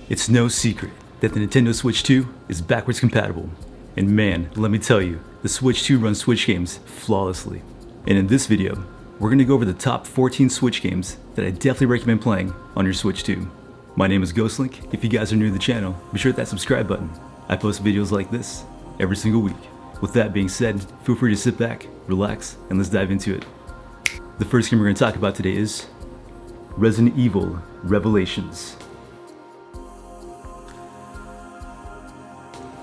It's no secret that the Nintendo Switch 2 is backwards compatible. And man, let me tell you, the Switch 2 runs Switch games flawlessly. And in this video, we're going to go over the top 14 Switch games that I definitely recommend playing on your Switch 2. My name is Ghostlink. If you guys are new to the channel, be sure to hit that subscribe button. I post videos like this every single week. With that being said, feel free to sit back, relax, and let's dive into it. The first game we're going to talk about today is Resident Evil Revelations.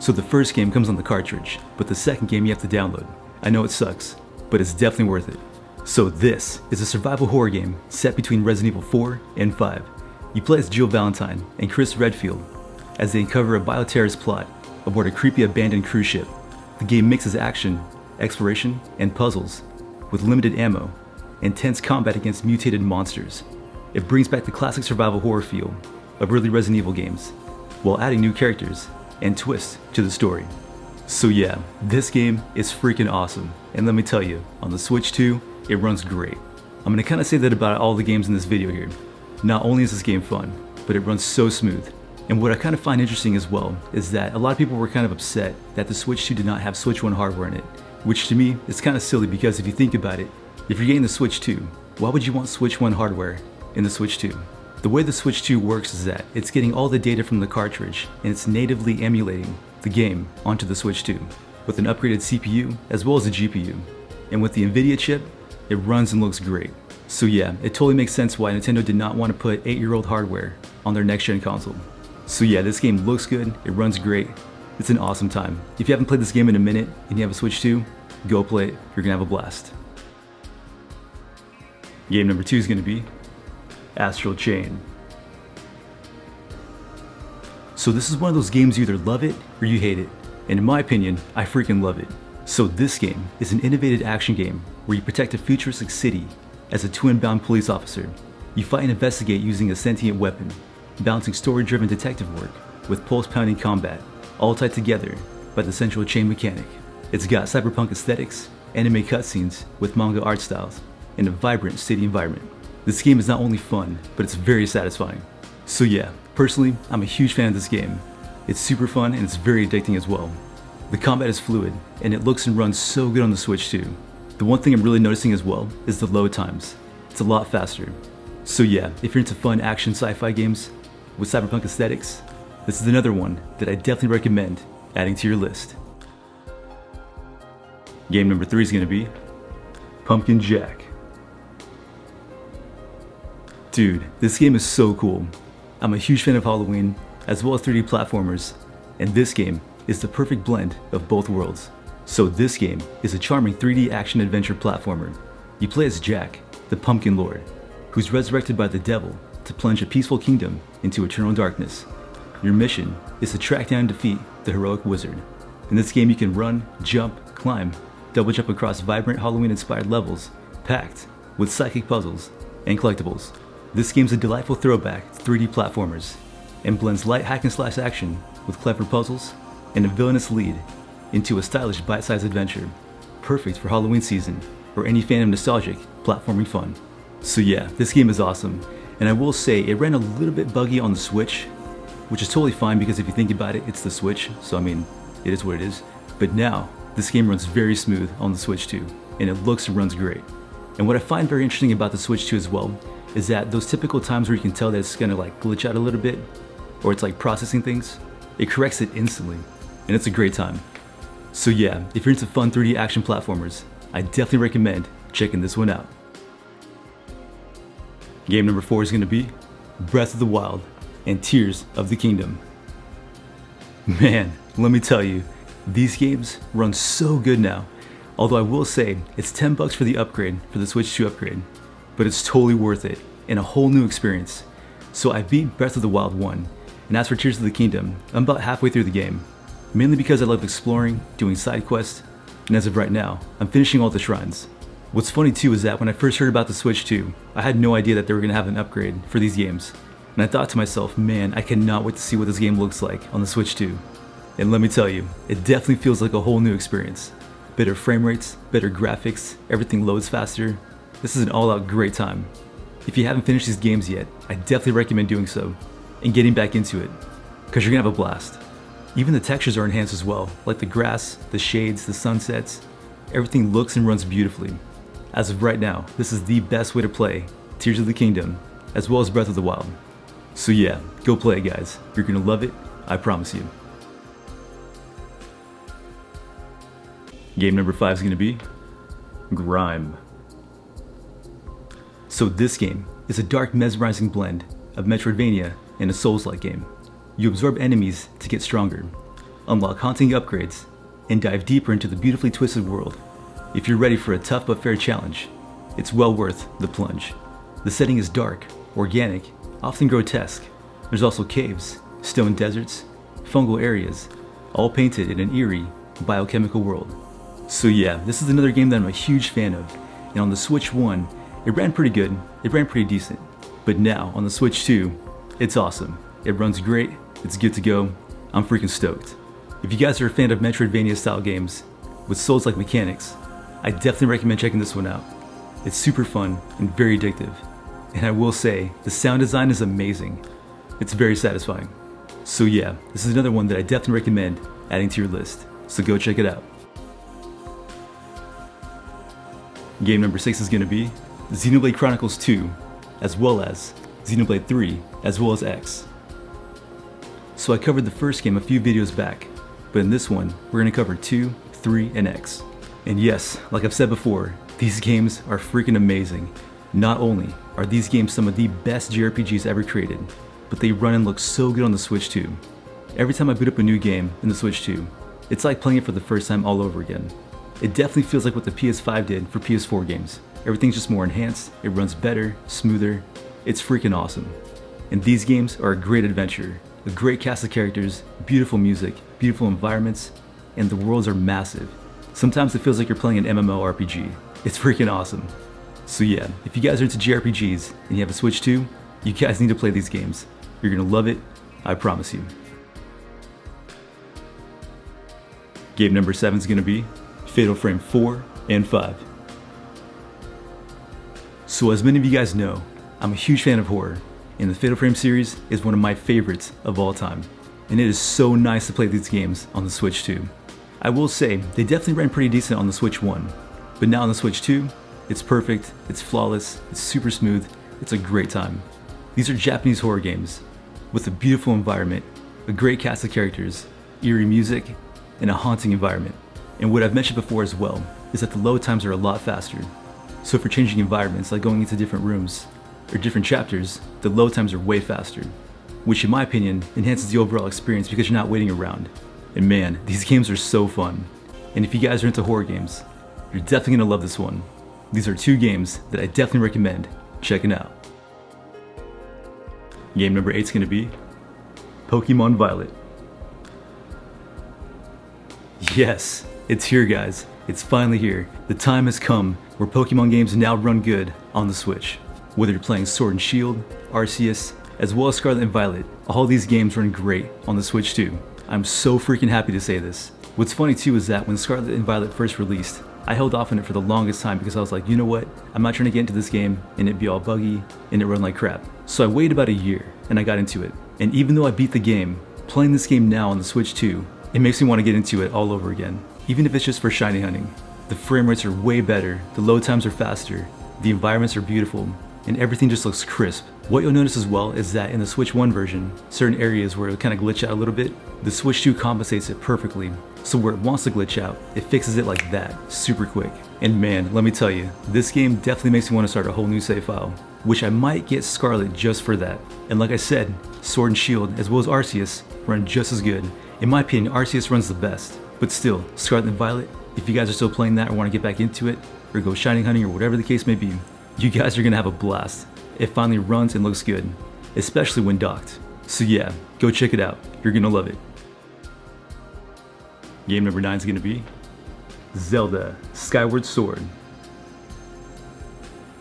So the first game comes on the cartridge, but the second game you have to download. I know it sucks, but it's definitely worth it. So this is a survival horror game set between Resident Evil 4 and 5. You play as Jill Valentine and Chris Redfield as they uncover a bioterrorist plot aboard a creepy abandoned cruise ship. The game mixes action, exploration, and puzzles with limited ammo and tense combat against mutated monsters. It brings back the classic survival horror feel of early Resident Evil games while adding new characters and twists to the story. So yeah, this game is freaking awesome, and let me tell you, on the Switch 2, it runs great. I'm gonna kinda say that about all the games in this video here. Not only is this game fun, but it runs so smooth. And what I kind of find interesting as well is that a lot of people were kind of upset that the Switch 2 did not have Switch 1 hardware in it, which to me is kind of silly because if you think about it, if you're getting the Switch 2, why would you want Switch 1 hardware in the Switch 2? The way the Switch 2 works is that it's getting all the data from the cartridge and it's natively emulating the game onto the Switch 2 with an upgraded CPU as well as a GPU. And with the NVIDIA chip, it runs and looks great. So yeah, it totally makes sense why Nintendo did not want to put 8-year-old hardware on their next-gen console. So yeah, this game looks good, it runs great, it's an awesome time. If you haven't played this game in a minute and you have a Switch 2, go play it, you're gonna have a blast. Game number 2 is gonna be Astral Chain. So this is one of those games you either love it or you hate it. And in my opinion, I freaking love it. So this game is an innovative action game where you protect a futuristic city as a twin-bound police officer. You fight and investigate using a sentient weapon, balancing story-driven detective work with pulse-pounding combat, all tied together by the central chain mechanic. It's got cyberpunk aesthetics, anime cutscenes with manga art styles, and a vibrant city environment. This game is not only fun, but it's very satisfying. So yeah, personally, I'm a huge fan of this game. It's super fun and it's very addicting as well. The combat is fluid, and it looks and runs so good on the Switch 2. The one thing I'm really noticing as well is the load times. It's a lot faster. So yeah, if you're into fun action sci-fi games with cyberpunk aesthetics, this is another one that I definitely recommend adding to your list. Game number 3 is going to be Pumpkin Jack. Dude, this game is so cool. I'm a huge fan of Halloween, as well as 3D platformers, and this game is the perfect blend of both worlds. So this game is a charming 3D action-adventure platformer. You play as Jack, the Pumpkin Lord, who's resurrected by the devil to plunge a peaceful kingdom into eternal darkness. Your mission is to track down and defeat the heroic wizard. In this game you can run, jump, climb, double jump across vibrant Halloween-inspired levels, packed with psychic puzzles and collectibles. This game's a delightful throwback to 3D platformers and blends light hack-and-slash action with clever puzzles and a villainous lead into a stylish bite-sized adventure, perfect for Halloween season or any fan of nostalgic platforming fun. So yeah, this game is awesome, and I will say it ran a little bit buggy on the Switch, which is totally fine because if you think about it, it's the Switch, so I mean, it is what it is. But now, this game runs very smooth on the Switch 2, and it looks and runs great. And what I find very interesting about the Switch 2 as well is that those typical times where you can tell that it's gonna like glitch out a little bit, or it's like processing things, it corrects it instantly, and it's a great time. So yeah, if you're into fun 3D action platformers, I definitely recommend checking this one out. Game number 4 is gonna be Breath of the Wild and Tears of the Kingdom. Man, let me tell you, these games run so good now. Although I will say, it's $10 for the upgrade, for the Switch 2 upgrade, but it's totally worth it, and a whole new experience. So I beat Breath of the Wild 1, and as for Tears of the Kingdom, I'm about halfway through the game, mainly because I love exploring, doing side quests, and as of right now, I'm finishing all the shrines. What's funny too is that when I first heard about the Switch 2, I had no idea that they were going to have an upgrade for these games, and I thought to myself, man, I cannot wait to see what this game looks like on the Switch 2. And let me tell you, it definitely feels like a whole new experience. Better frame rates, better graphics, everything loads faster. This is an all-out great time. If you haven't finished these games yet, I definitely recommend doing so and getting back into it. because you're gonna have a blast. Even the textures are enhanced as well, like the grass, the shades, the sunsets. Everything looks and runs beautifully. As of right now, this is the best way to play Tears of the Kingdom, as well as Breath of the Wild. So yeah, go play it guys, you're gonna love it, I promise you. Game number 5 is gonna be GRIME. So this game is a dark, mesmerizing blend of Metroidvania and a Souls-like game. You absorb enemies to get stronger, unlock haunting upgrades, and dive deeper into the beautifully twisted world. If you're ready for a tough but fair challenge, it's well worth the plunge. The setting is dark, organic, often grotesque. There's also caves, stone deserts, fungal areas, all painted in an eerie, biochemical world. So yeah, this is another game that I'm a huge fan of, and on the Switch 1, it ran pretty good, it ran pretty decent. But now, on the Switch 2, it's awesome. It runs great, it's good to go, I'm freaking stoked. If you guys are a fan of Metroidvania style games, with Souls-like mechanics, I definitely recommend checking this one out. It's super fun and very addictive. And I will say, the sound design is amazing. It's very satisfying. So yeah, this is another one that I definitely recommend adding to your list, so go check it out. Game number 6 is gonna be Xenoblade Chronicles 2, as well as Xenoblade 3, as well as X. So I covered the first game a few videos back, but in this one, we're gonna cover 2, 3, and X. And yes, like I've said before, these games are freaking amazing. Not only are these games some of the best JRPGs ever created, but they run and look so good on the Switch 2. Every time I boot up a new game in the Switch 2, it's like playing it for the first time all over again. It definitely feels like what the PS5 did for PS4 games. Everything's just more enhanced, it runs better, smoother, it's freaking awesome. And these games are a great adventure, a great cast of characters, beautiful music, beautiful environments, and the worlds are massive. Sometimes it feels like you're playing an MMORPG. It's freaking awesome. So yeah, if you guys are into JRPGs and you have a Switch 2, you guys need to play these games. You're gonna love it, I promise you. Game number 7 is gonna be Fatal Frame 4 and 5. So as many of you guys know, I'm a huge fan of horror, and the Fatal Frame series is one of my favorites of all time. And it is so nice to play these games on the Switch 2. I will say, they definitely ran pretty decent on the Switch 1, but now on the Switch 2, it's perfect, it's flawless, it's super smooth, it's a great time. These are Japanese horror games, with a beautiful environment, a great cast of characters, eerie music, and a haunting environment. And what I've mentioned before as well, is that the load times are a lot faster. So for changing environments, like going into different rooms, or different chapters, the load times are way faster. Which in my opinion, enhances the overall experience because you're not waiting around. And man, these games are so fun. And if you guys are into horror games, you're definitely gonna love this one. These are 2 games that I definitely recommend checking out. Game number 8 is gonna be Pokémon Violet. Yes, it's here guys, it's finally here. The time has come where Pokemon games now run good on the Switch. Whether you're playing Sword and Shield, Arceus, as well as Scarlet and Violet, all these games run great on the Switch too. I'm so freaking happy to say this. What's funny too is that when Scarlet and Violet first released, I held off on it for the longest time because I was like, you know what, I'm not trying to get into this game and it be all buggy and it run like crap. So I waited about a year and I got into it. And even though I beat the game, playing this game now on the Switch 2, it makes me want to get into it all over again. Even if it's just for shiny hunting. The frame rates are way better, the load times are faster, the environments are beautiful, and everything just looks crisp. What you'll notice as well is that in the Switch 1 version, certain areas where it'll kind of glitch out a little bit, the Switch 2 compensates it perfectly. So where it wants to glitch out, it fixes it like that, super quick. And man, let me tell you, this game definitely makes me want to start a whole new save file, which I might get Scarlet just for that. And like I said, Sword and Shield, as well as Arceus, run just as good. In my opinion, Arceus runs the best. But still, Scarlet and Violet, if you guys are still playing that or want to get back into it, or go shining hunting or whatever the case may be, you guys are going to have a blast. It finally runs and looks good, especially when docked. So yeah, go check it out, you're going to love it. Game number 9 is going to be Zelda Skyward Sword.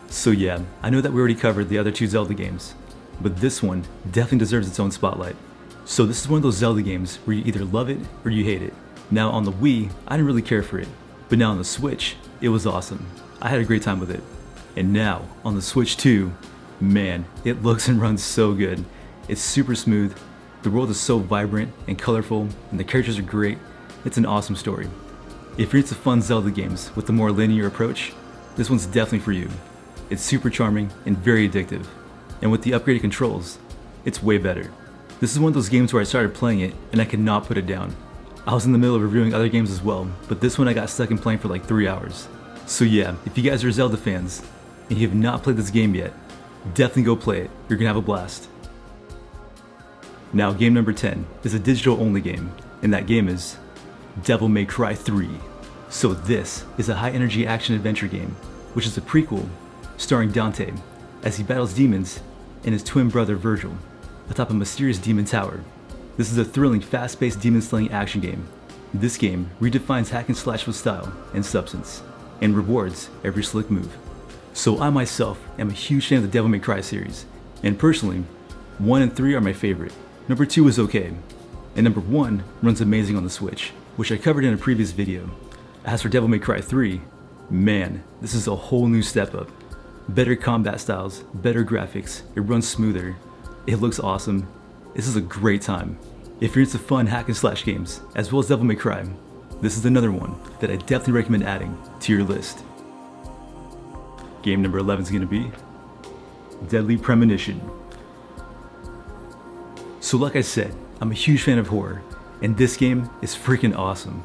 So yeah, I know that we already covered the other 2 Zelda games, but this one definitely deserves its own spotlight. So this is one of those Zelda games where you either love it or you hate it. Now on the Wii, I didn't really care for it, but now on the Switch, it was awesome. I had a great time with it. And now, on the Switch 2, man, it looks and runs so good. It's super smooth, The world is so vibrant and colorful, and the characters are great. It's an awesome story. If you're into fun Zelda games with a more linear approach, this one's definitely for you. It's super charming and very addictive, and with the upgraded controls, it's way better. This is one of those games where I started playing it and I could not put it down. I was in the middle of reviewing other games as well, but this one I got stuck in playing for like 3 hours. So yeah, if you guys are Zelda fans, and you have not played this game yet, definitely go play it. You're gonna have a blast. Now, game number 10 is a digital only game, and that game is Devil May Cry 3. So this is a high energy action adventure game, which is a prequel starring Dante as he battles demons and his twin brother Virgil atop a mysterious demon tower. This is a thrilling, fast-paced demon-slaying action game. This game redefines hack and slash with style and substance, and rewards every slick move. So I myself am a huge fan of the Devil May Cry series, and personally, 1 and 3 are my favorite. Number 2 is okay, and number 1 runs amazing on the Switch, which I covered in a previous video. As for Devil May Cry 3, man, this is a whole new step up. Better combat styles, better graphics, it runs smoother, it looks awesome. This is a great time. If you're into fun hack and slash games, as well as Devil May Cry, this is another one that I definitely recommend adding to your list. Game number 11 is going to be Deadly Premonition. So like I said, I'm a huge fan of horror, and this game is freaking awesome.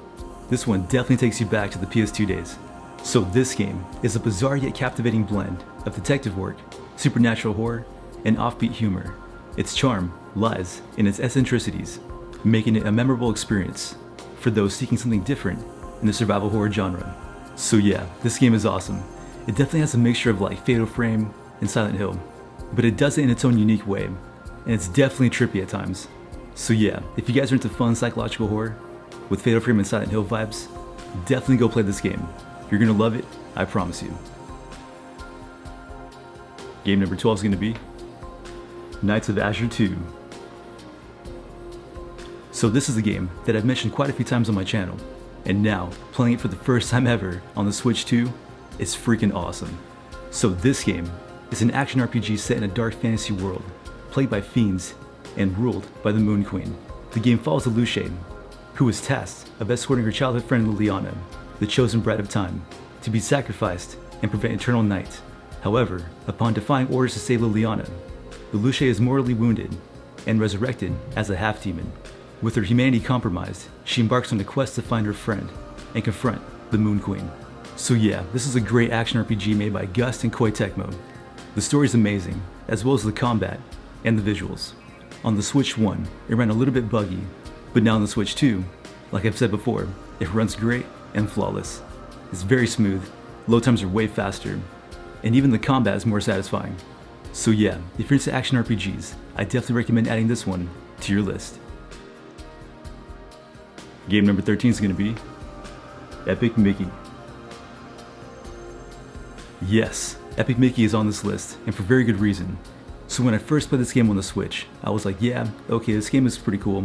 This one definitely takes you back to the PS2 days. So this game is a bizarre yet captivating blend of detective work, supernatural horror, and offbeat humor. Its charm lies in its eccentricities, making it a memorable experience for those seeking something different in the survival horror genre. So yeah, this game is awesome. It definitely has a mixture of like Fatal Frame and Silent Hill, but it does it in its own unique way, and it's definitely trippy at times. So yeah, if you guys are into fun psychological horror with Fatal Frame and Silent Hill vibes, definitely go play this game. You're gonna love it, I promise you. Game number 12 is gonna be Knights of Azure 2. So this is a game that I've mentioned quite a few times on my channel, and now, playing it for the first time ever on the Switch 2 is freaking awesome. So this game is an action RPG set in a dark fantasy world, played by fiends and ruled by the Moon Queen. The game follows Lucia, who is tasked of escorting her childhood friend Liliana, the chosen bride of time, to be sacrificed and prevent eternal night. However, upon defying orders to save Liliana, Lucia is mortally wounded and resurrected as a half-demon. With her humanity compromised, she embarks on a quest to find her friend and confront the Moon Queen. So yeah, this is a great action RPG made by Gust and Koei Tecmo. The story is amazing, as well as the combat and the visuals. On the Switch 1, it ran a little bit buggy, but now on the Switch 2, like I've said before, it runs great and flawless. It's very smooth, load times are way faster, and even the combat is more satisfying. So yeah, if you're into action RPGs, I definitely recommend adding this one to your list. Game number 13 is going to be Epic Mickey. Yes, Epic Mickey is on this list, and for very good reason. So when I first played this game on the Switch, I was like, yeah, okay, this game is pretty cool.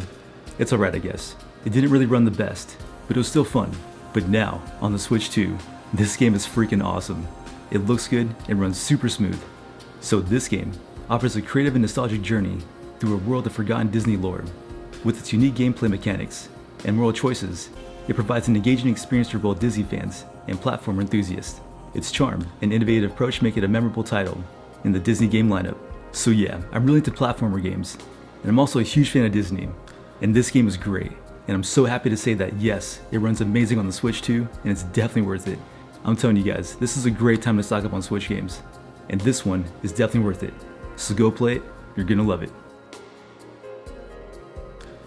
It's alright, I guess. It didn't really run the best, but it was still fun. But now, on the Switch 2, this game is freaking awesome. It looks good and runs super smooth. So this game offers a creative and nostalgic journey through a world of forgotten Disney lore. With its unique gameplay mechanics and moral choices, it provides an engaging experience for both Disney fans and platformer enthusiasts. Its charm and innovative approach make it a memorable title in the Disney game lineup. So yeah, I'm really into platformer games, and I'm also a huge fan of Disney, and this game is great, and I'm so happy to say that yes, it runs amazing on the Switch 2, and it's definitely worth it. I'm telling you guys, this is a great time to stock up on Switch games, and this one is definitely worth it. So go play it, you're gonna love it.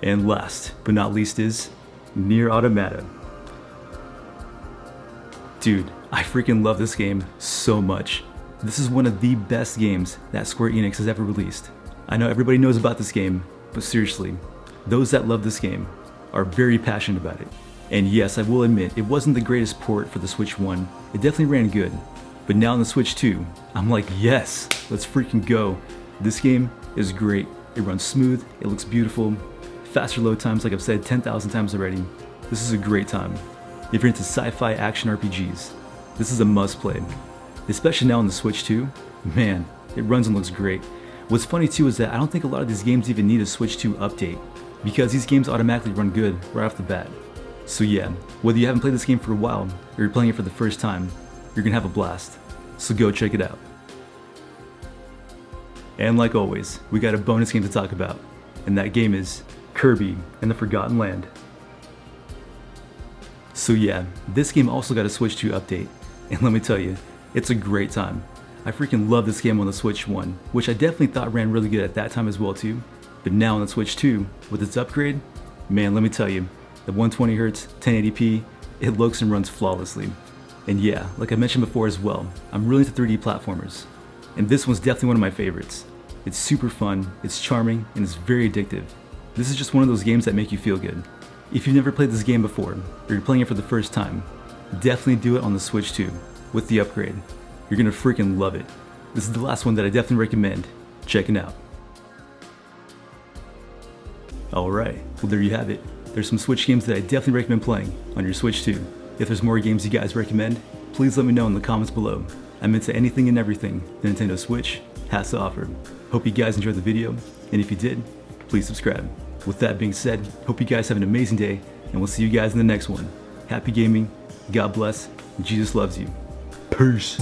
And last but not least is NieR Automata. Dude, I freaking love this game so much. This is one of the best games that Square Enix has ever released. I know everybody knows about this game, but seriously, those that love this game are very passionate about it. And yes, I will admit, it wasn't the greatest port for the Switch 1. It definitely ran good. But now on the Switch 2, I'm like, yes, let's freaking go. This game is great. It runs smooth, it looks beautiful, faster load times like I've said 10,000 times already. This is a great time. If you're into sci-fi action RPGs, this is a must play. Especially now on the Switch 2, man, it runs and looks great. What's funny too is that I don't think a lot of these games even need a Switch 2 update, because these games automatically run good right off the bat. So yeah, whether you haven't played this game for a while, or you're playing it for the first time, you're gonna have a blast. So go check it out. And like always, we got a bonus game to talk about, and that game is Kirby and the Forgotten Land. So yeah, this game also got a Switch 2 update, and let me tell you, it's a great time. I freaking love this game on the Switch 1, which I definitely thought ran really good at that time as well too, but now on the Switch 2, with its upgrade, man, let me tell you, the 120Hz, 1080p, it looks and runs flawlessly. And yeah, like I mentioned before as well, I'm really into 3D platformers, and this one's definitely one of my favorites. It's super fun, it's charming, and it's very addictive. This is just one of those games that make you feel good. If you've never played this game before, or you're playing it for the first time, definitely do it on the Switch 2, with the upgrade. You're gonna freaking love it. This is the last one that I definitely recommend checking out. Alright, well there you have it. There's some Switch games that I definitely recommend playing on your Switch 2. If there's more games you guys recommend, please let me know in the comments below. I'm into anything and everything the Nintendo Switch has to offer. Hope you guys enjoyed the video, and if you did, please subscribe. With that being said, hope you guys have an amazing day, and we'll see you guys in the next one. Happy gaming, God bless, and Jesus loves you. Peace.